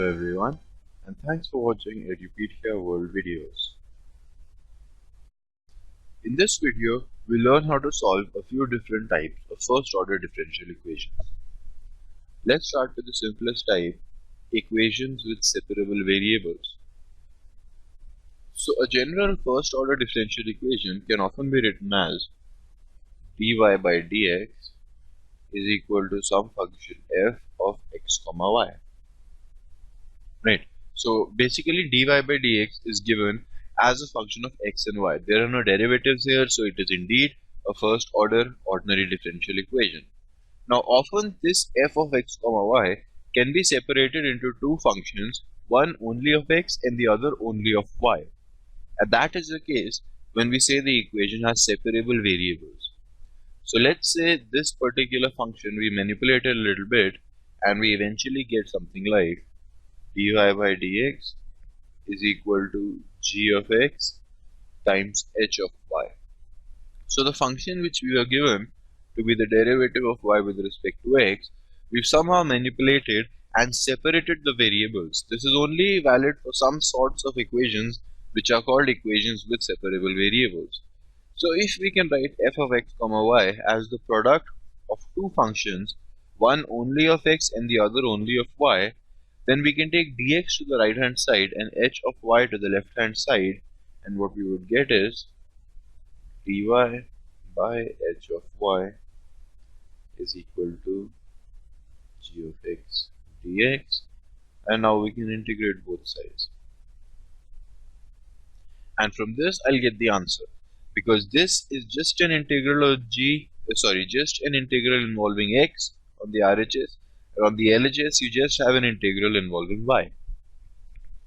Hello everyone, and thanks for watching Edupedia World videos. In this video, we learn how to solve a few different types of first order differential equations. Let's start with the simplest type, equations with separable variables. So a general first order differential equation can often be written as dy by dx is equal to some function f of x comma y. Right. So basically dy by dx is given as a function of x and y. There are no derivatives here, so it is indeed a first order ordinary differential equation. Now often this f of x comma y can be separated into two functions, one only of x and the other only of y. And that is the case when we say the equation has separable variables. So let's say this particular function we manipulate a little bit and we eventually get something like dy by dx is equal to g of x times h of y. So the function which we are given to be the derivative of y with respect to x, we've somehow manipulated and separated the variables. This is only valid for some sorts of equations which are called equations with separable variables. So if we can write f of x comma y as the product of two functions, one only of x and the other only of y, then we can take dx to the right hand side and h of y to the left hand side, and what we would get is dy by h of y is equal to g of x dx, and now we can integrate both sides. And from this I'll get the answer, because this is just an integral of just an integral involving x on the RHS. On the LHS, you just have an integral involving y.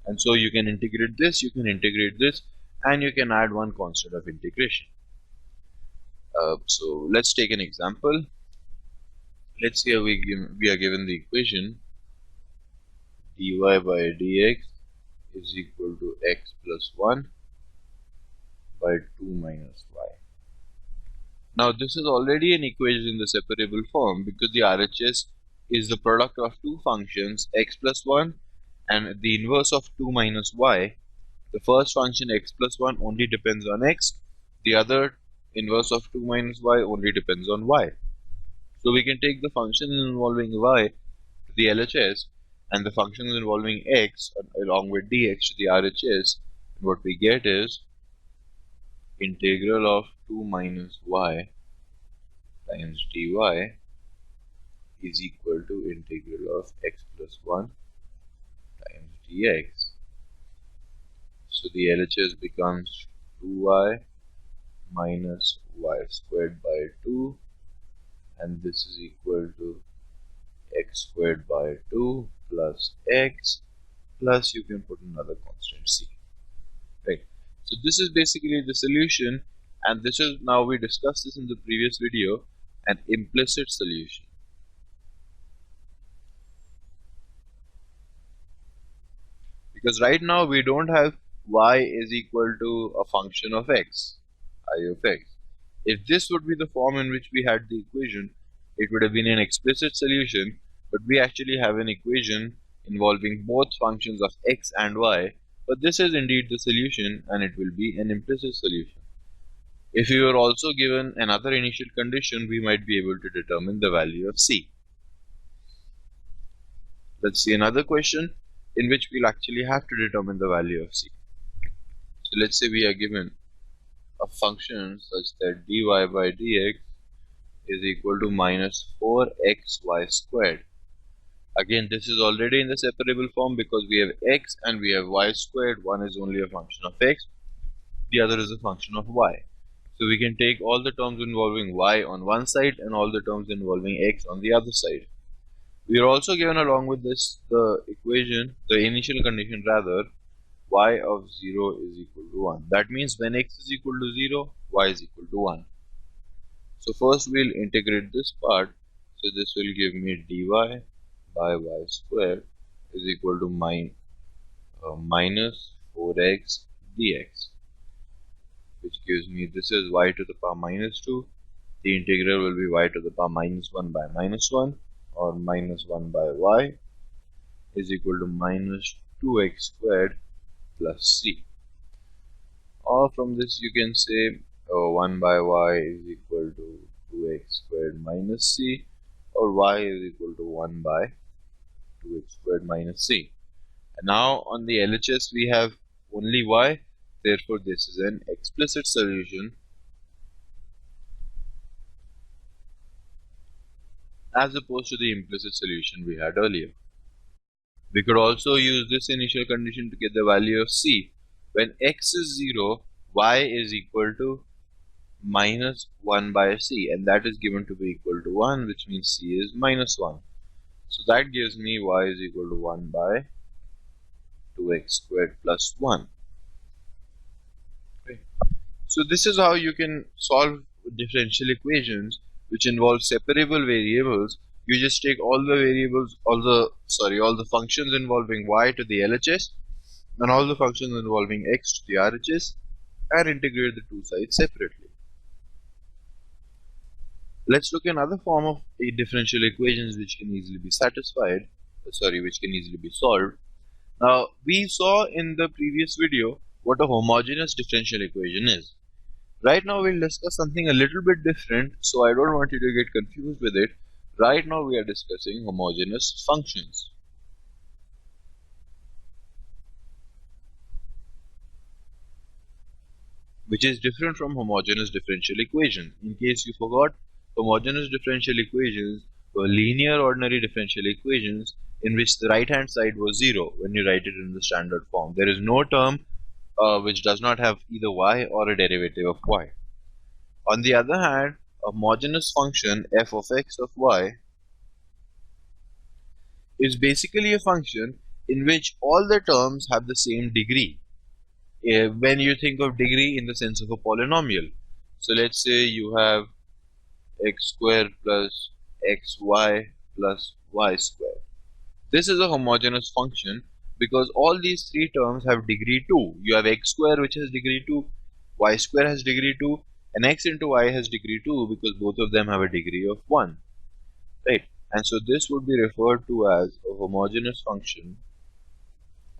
And so you can integrate this, and you can add one constant of integration. So let's take an example. Let's say we are given the equation dy by dx is equal to x plus 1 by 2 minus y. Now this is already an equation in the separable form because the RHS is the product of two functions x plus 1 and the inverse of 2 minus y. The first function x plus 1 only depends on x, the other inverse of 2 minus y only depends on y. So we can take the function involving y to the LHS and the functions involving x along with dx to the RHS, and what we get is integral of 2 minus y times dy is equal to integral of x plus 1 times dx. So the LHS becomes 2y minus y squared by 2, and this is equal to x squared by 2 plus x, plus you can put another constant c. Right. So this is basically the solution, and this is, now we discussed this in the previous video, an implicit solution. Because right now we don't have y is equal to a function of x, I of x. If this would be the form in which we had the equation, it would have been an explicit solution, but we actually have an equation involving both functions of x and y, but this is indeed the solution and it will be an implicit solution. If we were also given another initial condition, we might be able to determine the value of c. Let's see another question in which we'll actually have to determine the value of c. So let's say we are given a function such that dy by dx is equal to minus 4xy squared. Again, this is already in the separable form because we have x and we have y squared. One is only a function of x, the other is a function of y. So we can take all the terms involving y on one side and all the terms involving x on the other side. We are also given along with this the equation, the initial condition rather, y of 0 is equal to 1. That means when x is equal to 0, y is equal to 1. So first we'll integrate this part. So this will give me dy by y squared is equal to minus 4x dx, which gives me, this is y to the power minus 2. The integral will be y to the power minus 1 by minus 1, or minus 1 by y. is equal to minus 2x squared plus c. Or from this you can say 1 by y is equal to 2x squared minus c, or y is equal to 1 by 2x squared minus c. And now on the LHS we have only y, therefore this is an explicit solution as opposed to the implicit solution we had earlier. We could also use this initial condition to get the value of c. When x is 0, y is equal to minus 1 by c, and that is given to be equal to 1, which means c is minus 1. So that gives me y is equal to 1 by 2x squared plus 1. Okay. So this is how you can solve differential equations which involve separable variables. You just take all the variables, all the functions involving y to the LHS and all the functions involving x to the RHS, and integrate the two sides separately. Let's look at another form of a differential equations which can easily be which can easily be solved. Now, we saw in the previous video what a homogeneous differential equation is. Right now, we'll discuss something a little bit different, so I don't want you to get confused with it. Right now, we are discussing homogeneous functions. Which is different from homogeneous differential equations. In case you forgot, homogeneous differential equations were linear ordinary differential equations in which the right hand side was 0 when you write it in the standard form. There is no term which does not have either y or a derivative of y. On the other hand, a homogeneous function f of x of y is basically a function in which all the terms have the same degree. When you think of degree in the sense of a polynomial, so let's say you have x squared plus xy plus y squared. This is a homogeneous function because all these three terms have degree 2. You have x square which has degree 2, y square has degree 2, and x into y has degree 2 because both of them have a degree of 1. Right? And so this would be referred to as a homogeneous function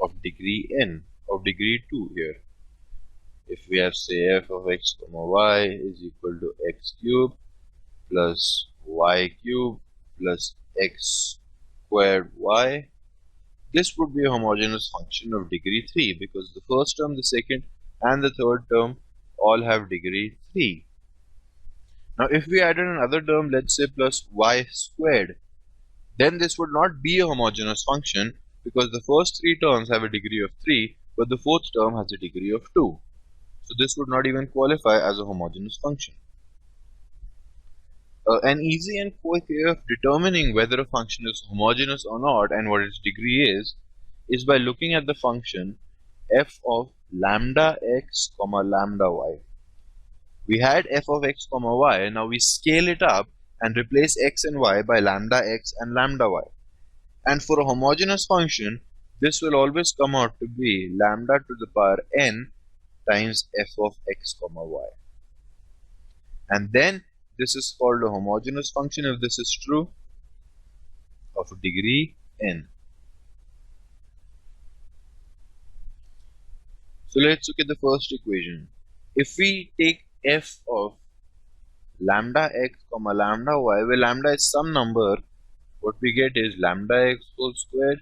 of degree n, of degree 2 here. If we have, say, f of x comma y is equal to x cubed plus y cubed plus x squared y, this would be a homogeneous function of degree 3 because the first term, the second, and the third term all have degree 3. Now, if we added another term, let's say plus y squared, then this would not be a homogeneous function because the first three terms have a degree of 3, but the fourth term has a degree of 2. So this would not even qualify as a homogeneous function. An easy and quick way of determining whether a function is homogeneous or not and what its degree is by looking at the function f of lambda x comma lambda y. We had f of x comma y, now we scale it up and replace x and y by lambda x and lambda y. And for a homogeneous function, this will always come out to be lambda to the power n times f of x comma y. And then this is called a homogeneous function if this is true of degree n. So let's look at the first equation. If we take f of lambda x comma lambda y, where lambda is some number, what we get is lambda x whole squared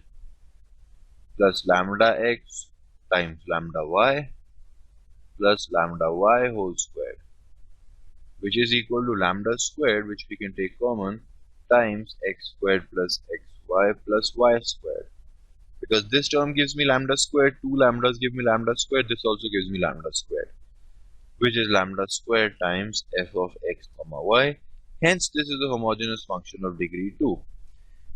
plus lambda x times lambda y plus lambda y whole squared, which is equal to lambda squared, which we can take common, times x squared plus xy plus y squared. Because this term gives me lambda squared, two lambdas give me lambda squared, this also gives me lambda squared, which is lambda squared times f of x comma y. Hence, this is a homogeneous function of degree 2.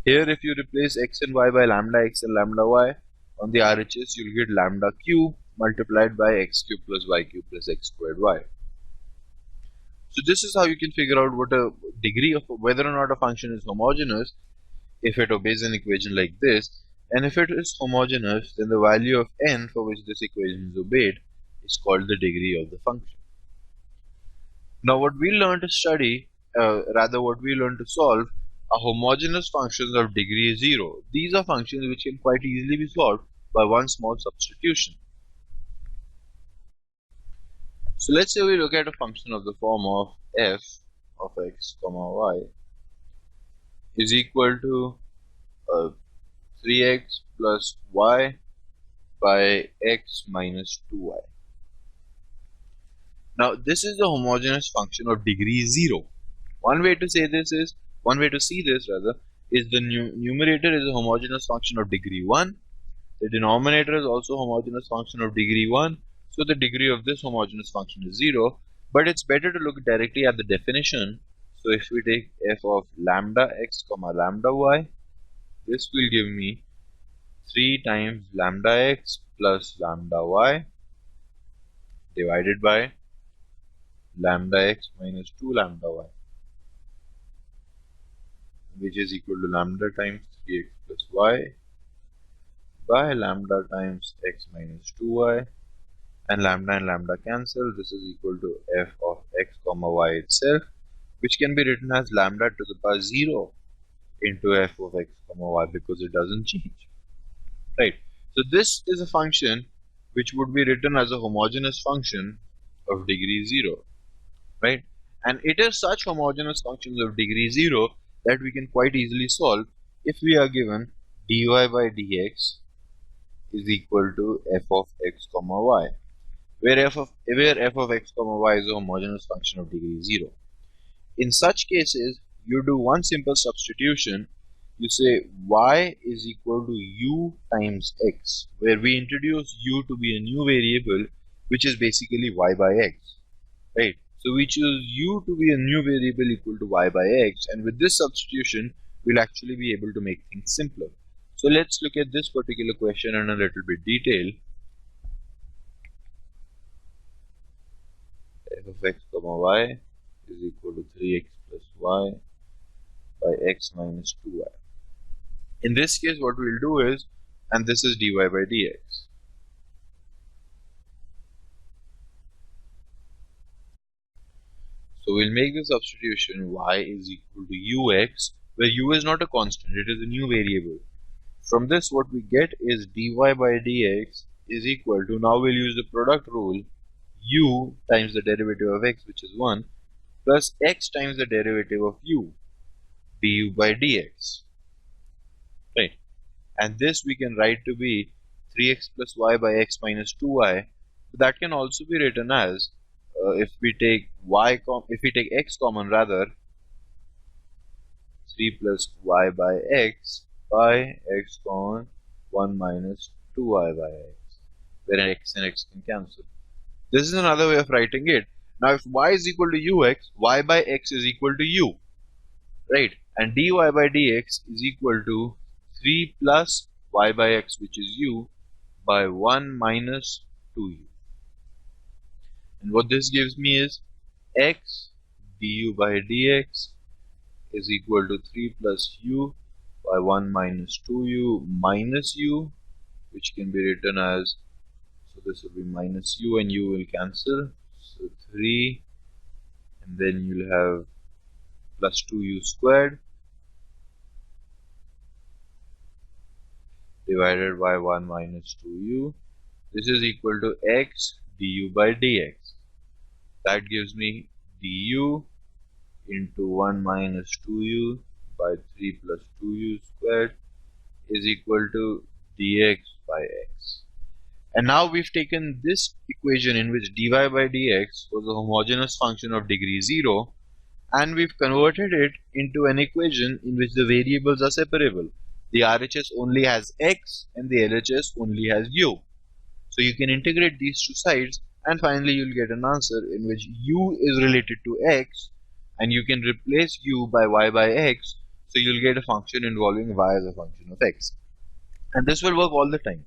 Here, if you replace x and y by lambda x and lambda y, on the RHS, you'll get lambda cube multiplied by x cube plus y cube plus x squared y. So this is how you can figure out what a degree of whether or not a function is homogeneous if it obeys an equation like this. And if it is homogeneous, then the value of n for which this equation is obeyed is called the degree of the function. Now what we learn to study, what we learn to solve are homogeneous functions of degree 0. These are functions which can quite easily be solved by one small substitution. So let's say we look at a function of the form of f of x comma y is equal to 3x plus y by x minus 2y. Now this is the homogeneous function of degree 0. One way to see this is the numerator is a homogeneous function of degree 1. The denominator is also a homogeneous function of degree 1. So the degree of this homogeneous function is 0. But it's better to look directly at the definition. So if we take f of lambda x comma lambda y, this will give me 3 times lambda x plus lambda y divided by lambda x minus 2 lambda y, which is equal to lambda times 3x plus y by lambda times x minus 2y, and lambda cancel. This is equal to f of x comma y itself, which can be written as lambda to the power 0 into f of x comma y because it doesn't change, right? So this is a function which would be written as a homogeneous function of degree 0, right? And it is such homogeneous functions of degree 0 that we can quite easily solve if we are given dy by dx is equal to f of x comma y, where f of x comma y is a homogeneous function of degree 0. In such cases, you do one simple substitution. You say y is equal to u times x, where we introduce u to be a new variable, which is basically y by x, right? So we choose u to be a new variable equal to y by x, and with this substitution, we'll actually be able to make things simpler. So let's look at this particular question in a little bit detail. F of x comma y is equal to 3x plus y by x minus 2y. In this case, what we'll do is, and this is dy by dx. So we'll make the substitution y is equal to ux, where u is not a constant, it is a new variable. From this, what we get is dy by dx is equal to, now we'll use the product rule, u times the derivative of x, which is 1, plus x times the derivative of u, du by dx, right? And this we can write to be 3x plus y by x minus 2y. That can also be written as, if we take x common, rather, 3 plus y by x common 1 minus 2y by x, where x and x can cancel. This is another way of writing it. Now if y is equal to ux, y by x is equal to u, right? And dy by dx is equal to 3 plus y by x, which is u, by 1 minus 2u. And what this gives me is x du by dx is equal to 3 plus u by 1 minus 2u minus u, which can be written as, so this will be minus u and u will cancel, so 3, and then you'll have plus 2u squared divided by 1 minus 2u. This is equal to x du by dx. That gives me du into 1 minus 2u by 3 plus 2u squared is equal to dx by x. And now we've taken this equation in which dy by dx was a homogeneous function of degree 0, and we've converted it into an equation in which the variables are separable. The RHS only has x and the LHS only has u. So you can integrate these two sides, and finally you'll get an answer in which u is related to x, and you can replace u by y by x, so you'll get a function involving y as a function of x. And this will work all the time.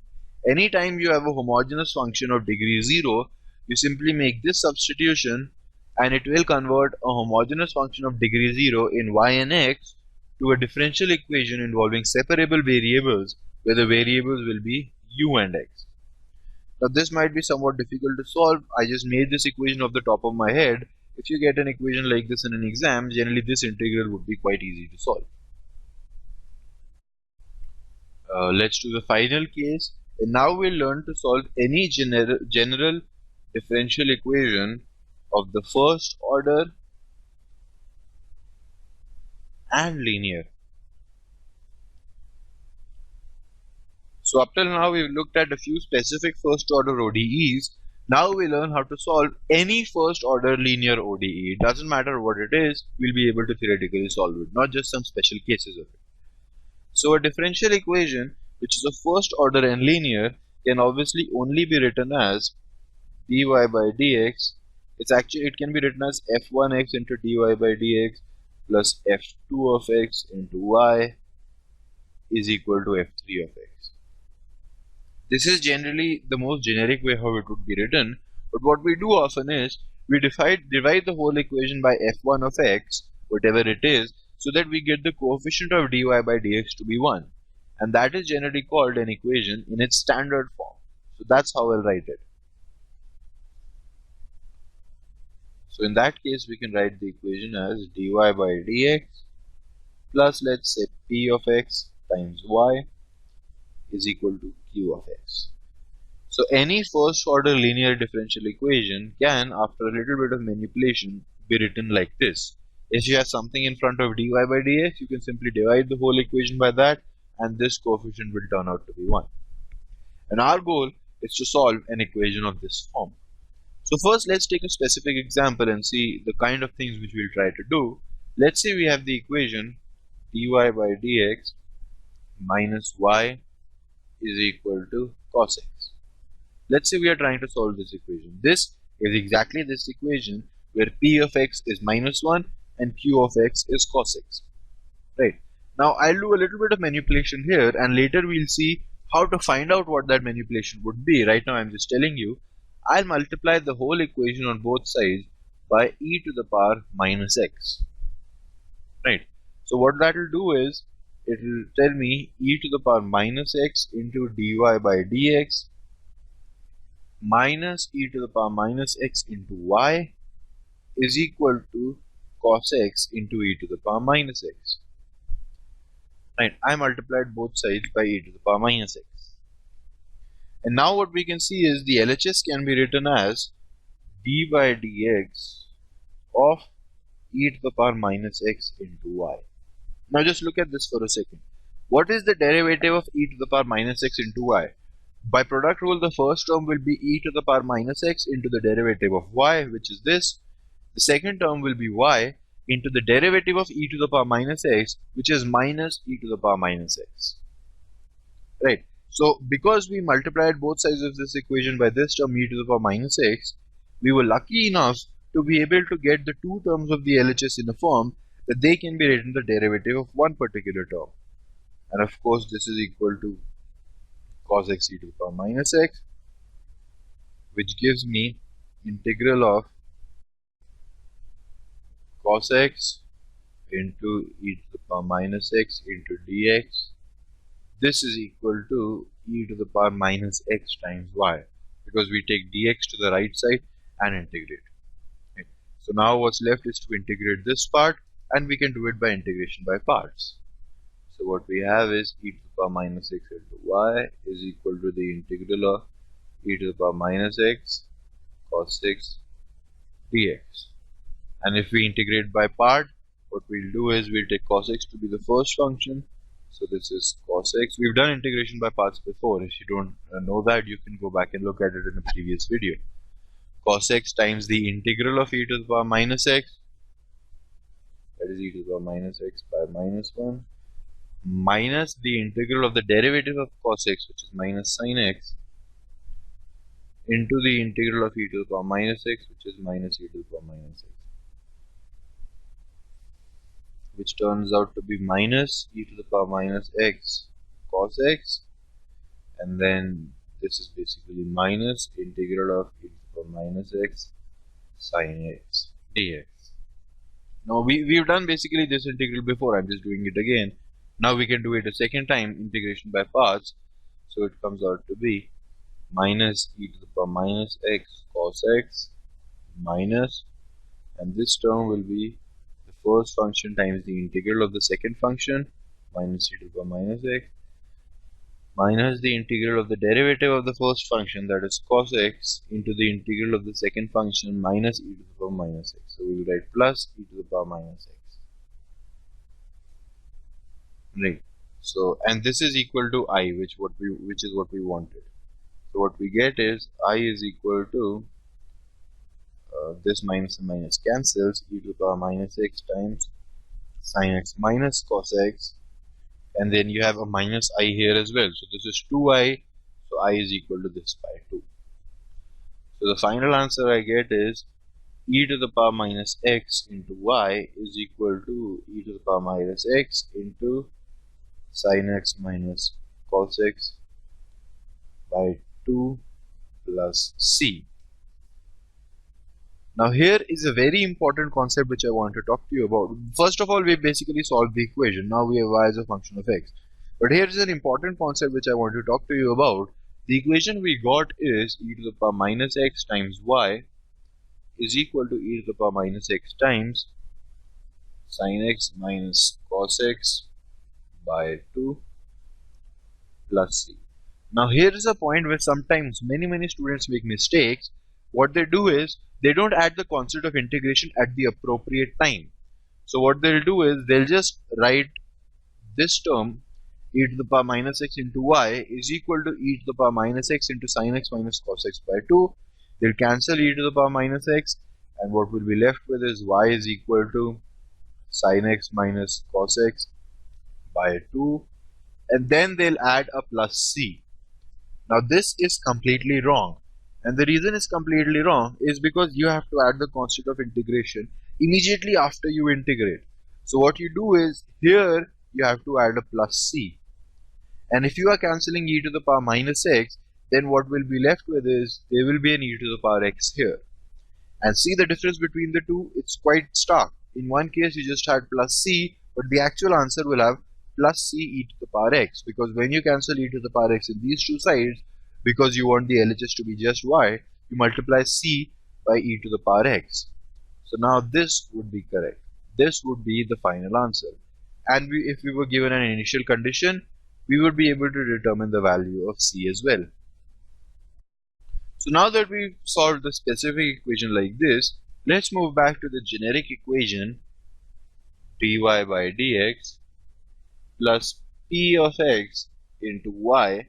Anytime you have a homogeneous function of degree 0, you simply make this substitution, and it will convert a homogeneous function of degree 0 in y and x to a differential equation involving separable variables, where the variables will be u and x. Now this might be somewhat difficult to solve. I just made this equation off the top of my head. If you get an equation like this in an exam, generally this integral would be quite easy to solve. Let's do the final case. And now we'll learn to solve any general differential equation of the first order and linear. So up till now we've looked at a few specific first order ODEs. Now we learn how to solve any first order linear ODE. It doesn't matter what it is, we'll be able to theoretically solve it, not just some special cases of it. So a differential equation which is of first order and linear can obviously only be written as dy by dx. It can be written as f1x into dy by dx plus f2 of x into y is equal to f3 of x. This is generally the most generic way how it would be written, but what we do often is we divide the whole equation by f1 of x, whatever it is, so that we get the coefficient of dy by dx to be 1, and that is generally called an equation in its standard form. So that's how I'll write it. So in that case we can write the equation as dy by dx plus, let's say, p of x times y is equal to q of x. So any first order linear differential equation can, after a little bit of manipulation, be written like this. If you have something in front of dy by dx, you can simply divide the whole equation by that, and this coefficient will turn out to be 1. And our goal is to solve an equation of this form. So first let's take a specific example and see the kind of things which we'll try to do. Let's say we have the equation dy by dx minus y is equal to cos x. Let's say we are trying to solve this equation. This is exactly this equation where p of x is minus 1 and q of x is cos x. Right. Now I'll do a little bit of manipulation here, and later we'll see how to find out what that manipulation would be. Right now I'm just telling you, I'll multiply the whole equation on both sides by e to the power minus x. Right. So what that will do is, it will tell me e to the power minus x into dy by dx minus e to the power minus x into y is equal to cos x into e to the power minus x. Right, I multiplied both sides by e to the power minus x. And now what we can see is the LHS can be written as d by dx of e to the power minus x into y. Now just look at this for a second. What is the derivative of e to the power minus x into y? By product rule, the first term will be e to the power minus x into the derivative of y, which is this. The second term will be y into the derivative of e to the power minus x, which is minus e to the power minus x. Right. So because we multiplied both sides of this equation by this term e to the power minus x, we were lucky enough to be able to get the two terms of the LHS in a form that they can be written the derivative of one particular term. And of course this is equal to cos x e to the power minus x, which gives me integral of cos x into e to the power minus x into dx. This is equal to e to the power minus x times y, because we take dx to the right side and integrate. Okay. So now what's left is to integrate this part, and we can do it by integration by parts. So what we have is e to the power minus x into y is equal to the integral of e to the power minus x cos x dx. And if we integrate by part, what we'll do is we'll take cos x to be the first function. So this is cos x. We've done integration by parts before. If you don't know that, you can go back and look at it in a previous video. Cos x times the integral of e to the power minus x, that is e to the power minus x by minus 1, minus the integral of the derivative of cos x, which is minus sin x, into the integral of e to the power minus x, which is minus e to the power minus x, which turns out to be minus e to the power minus x cos x, and then this is basically minus integral of e to the power minus x sin x dx. Now we've done basically this integral before, I'm just doing it again. Now we can do it a second time, integration by parts. So it comes out to be minus e to the power minus x cos x minus, and this term will be the first function times the integral of the second function minus e to the power minus x minus the integral of the derivative of the first function, that is cos x, into the integral of the second function minus e to the power minus x. So we will write plus e to the power minus x. Right. So, and this is equal to I, which is what we wanted. So what we get is I is equal to this minus and minus cancels, e to the power minus x times sin x minus cos x, and then you have a minus I here as well. So this is 2i, so I is equal to this by 2. So the final answer I get is e to the power minus x into y is equal to e to the power minus x into sin x minus cos x by 2 plus c. Now here is a very important concept which I want to talk to you about. First of all, we basically solved the equation. Now we have y as a function of x. But here is an important concept which I want to talk to you about. The equation we got is e to the power minus x times y is equal to e to the power minus x times sin x minus cos x by 2 plus c. Now here is a point where sometimes many students make mistakes. What they do is they don't add the concept of integration at the appropriate time. So what they'll do is they'll just write this term e to the power minus x into y is equal to e to the power minus x into sin x minus cos x by 2. They'll cancel e to the power minus x, and what will be left with is y is equal to sin x minus cos x by 2, and then they'll add a plus c. Now this is completely wrong, and the reason it's completely wrong is because you have to add the constant of integration immediately after you integrate. So what you do is here you have to add a plus c, and if you are cancelling e to the power minus x, then what will be left with is there will be an e to the power x here. And see the difference between the two, it's quite stark. In one case you just had plus c, but the actual answer will have plus c e to the power x, because when you cancel e to the power x in these two sides, because you want the LHS to be just y, you multiply c by e to the power x. So now this would be correct. This would be the final answer. And if we were given an initial condition, we would be able to determine the value of c as well. So now that we've solved the specific equation like this, let's move back to the generic equation dy by dx plus p of x into y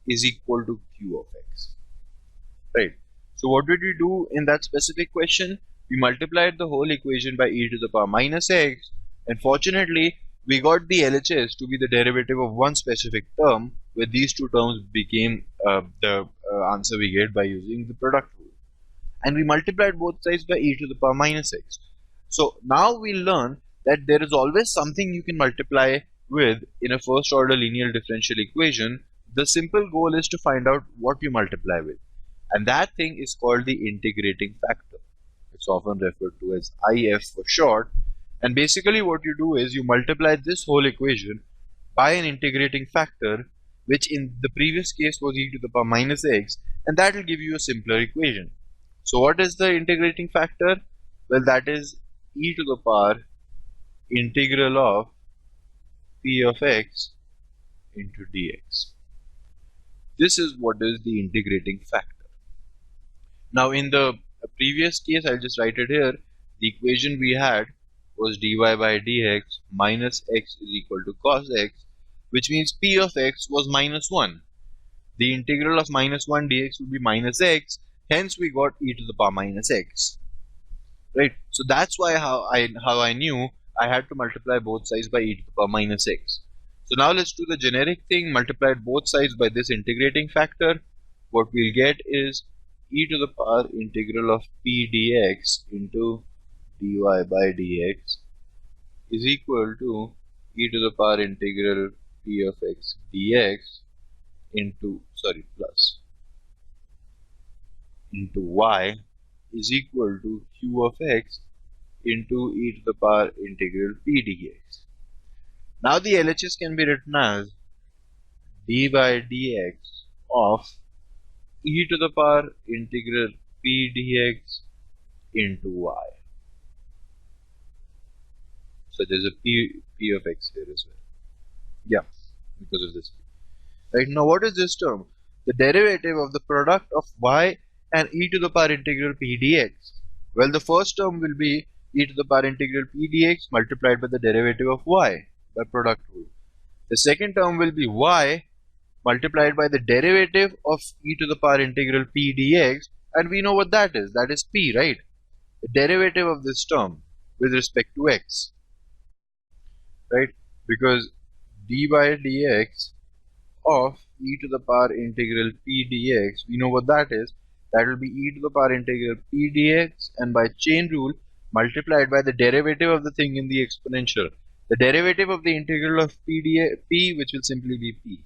is equal to q of x. Right. So what did we do in that specific question? We multiplied the whole equation by e to the power minus x, and fortunately we got the LHS to be the derivative of one specific term, where these two terms became the answer we get by using the product rule. And we multiplied both sides by e to the power minus x. So now we learn that there is always something you can multiply with in a first order linear differential equation. The simple goal is to find out what you multiply with, and that thing is called the integrating factor. It's often referred to as IF for short. And basically what you do is you multiply this whole equation by an integrating factor, which in the previous case was e to the power minus x, and that will give you a simpler equation. So what is the integrating factor? Well, that is e to the power integral of p of x into dx. This is what is the integrating factor. Now in the previous case, I'll just write it here, the equation we had was dy by dx minus x is equal to cos x, which means p of x was minus 1. The integral of minus 1 dx would be minus x, hence we got e to the power minus x. Right? So that's why how I knew I had to multiply both sides by e to the power minus x. So now let's do the generic thing, multiply both sides by this integrating factor. What we'll get is e to the power integral of p dx into dy by dx is equal to e to the power integral p of x dx into plus into y is equal to q of x into e to the power integral p dx. Now the LHS can be written as d by dx of e to the power integral p dx into y. So there's a p of x here as well. Yeah, because of this. Right now, what is this term? The derivative of the product of y and e to the power integral p dx. Well, the first term will be e to the power integral p dx multiplied by the derivative of y by product rule. The second term will be y multiplied by the derivative of e to the power integral p dx, and we know what that is. That is p, right? The derivative of this term with respect to x, right? Because d by dx of e to the power integral p dx, we know what that is. That will be e to the power integral p dx, and by chain rule multiplied by the derivative of the thing in the exponential. The derivative of the integral of p, which will simply be p.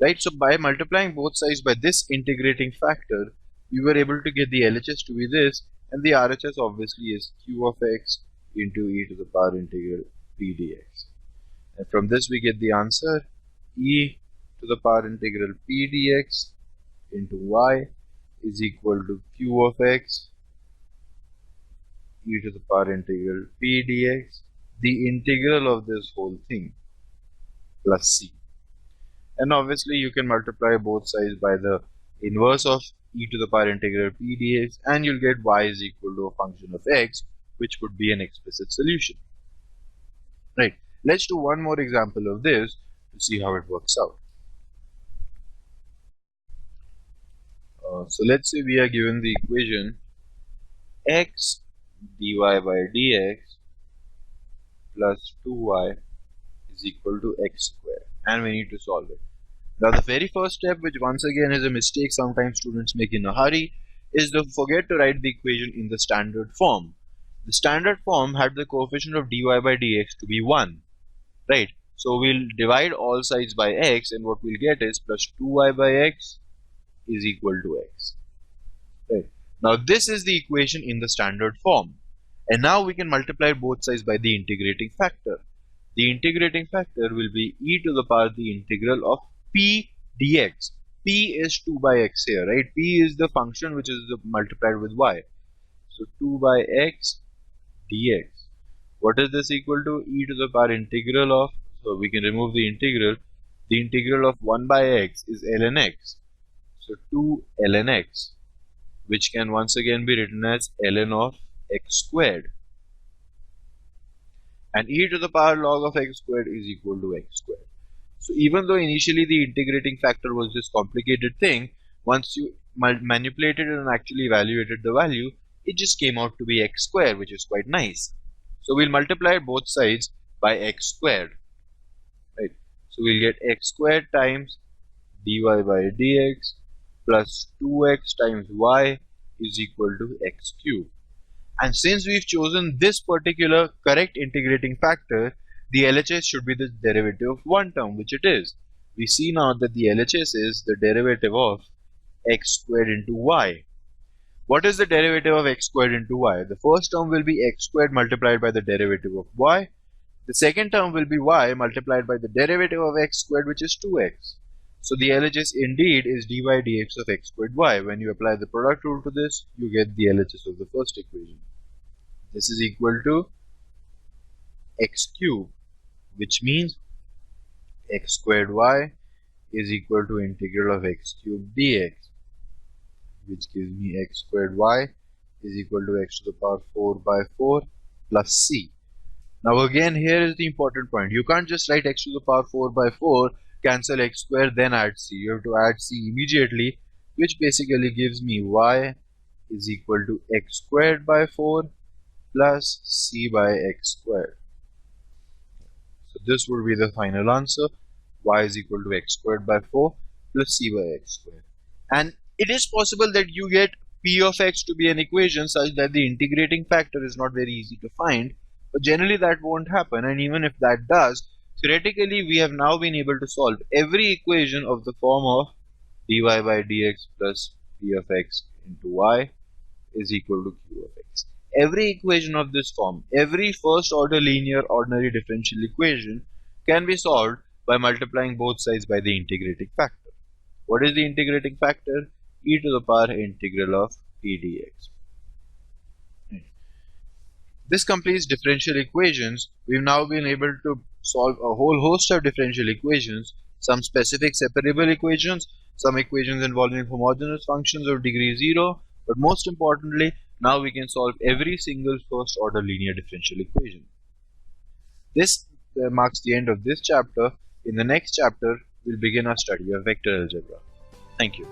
Right, so by multiplying both sides by this integrating factor, we were able to get the LHS to be this, and the RHS obviously is q of x into e to the power integral p dx. And from this we get the answer e to the power integral p dx into y is equal to q of x e to the power integral p dx, the integral of this whole thing, plus c. And obviously you can multiply both sides by the inverse of e to the power integral p dx, and you'll get y is equal to a function of x, which would be an explicit solution. Right. Let's do one more example of this to see how it works out. So let's say we are given the equation x dy by dx plus 2y is equal to x squared, and we need to solve it. Now the very first step, which once again is a mistake sometimes students make in a hurry, is to forget to write the equation in the standard form. The standard form had the coefficient of dy by dx to be 1, right? So we'll divide all sides by x, and what we'll get is plus 2y by x is equal to x. Right. Now this is the equation in the standard form, and now we can multiply both sides by the integrating factor. The integrating factor will be e to the power the integral of p dx. P is 2 by x here, right? P is the function which is multiplied with y. So 2 by x dx. What is this equal to? E to the power integral of, so we can remove the integral. The integral of 1 by x is ln x. So 2 ln x, which can once again be written as ln of x squared. And e to the power log of x squared is equal to x squared. So even though initially the integrating factor was this complicated thing, once you manipulated and actually evaluated the value, it just came out to be x squared, which is quite nice. So we'll multiply both sides by x squared, right? So we'll get x squared times dy by dx plus 2x times y is equal to x cubed. And since we've chosen this particular correct integrating factor, the LHS should be the derivative of one term, which it is. We see now that the LHS is the derivative of x squared into y. What is the derivative of x squared into y? The first term will be x squared multiplied by the derivative of y. The second term will be y multiplied by the derivative of x squared, which is 2x. So the LHS indeed is dy dx of x squared y. When you apply the product rule to this, you get the LHS of the first equation. This is equal to x cubed, which means x squared y is equal to integral of x cubed dx, which gives me x squared y is equal to x to the power 4 by 4 plus c. Now again, here is the important point. You can't just write x to the power 4 by 4, cancel x squared, then add c. You have to add c immediately, which basically gives me y is equal to x squared by 4 plus c by x squared. So this would be the final answer. Y is equal to x squared by 4 plus c by x squared. And it is possible that you get p of x to be an equation such that the integrating factor is not very easy to find, but generally that won't happen. And even if that does, theoretically we have now been able to solve every equation of the form of dy by dx plus p of x into y is equal to q of x. Every equation of this form, every first order linear ordinary differential equation can be solved by multiplying both sides by the integrating factor. What is the integrating factor? E to the power integral of p dx. This completes differential equations. We've now been able to solve a whole host of differential equations, some specific separable equations, some equations involving homogeneous functions of degree 0, but most importantly, now we can solve every single first order linear differential equation. This marks the end of this chapter. In the next chapter, we'll begin our study of vector algebra. Thank you.